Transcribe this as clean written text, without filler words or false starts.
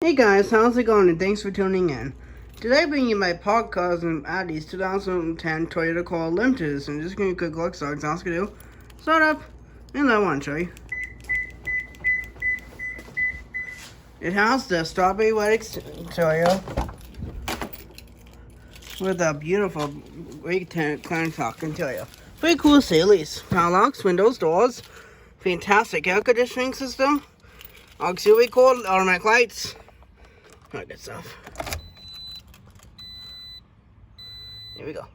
Hey guys, how's it going? And thanks for tuning in. Today I bring you my podcast and Addie's 2010 Toyota Corolla Limited. So I'm just gonna quick look, so I'm gonna do start up and I want to show you. It has the strawberry wet exterior with a beautiful great clean talk interior. Pretty cool to say at least. Power locks, windows, doors, fantastic air conditioning system, auxiliary cord, automatic lights. All that good stuff. Here we go.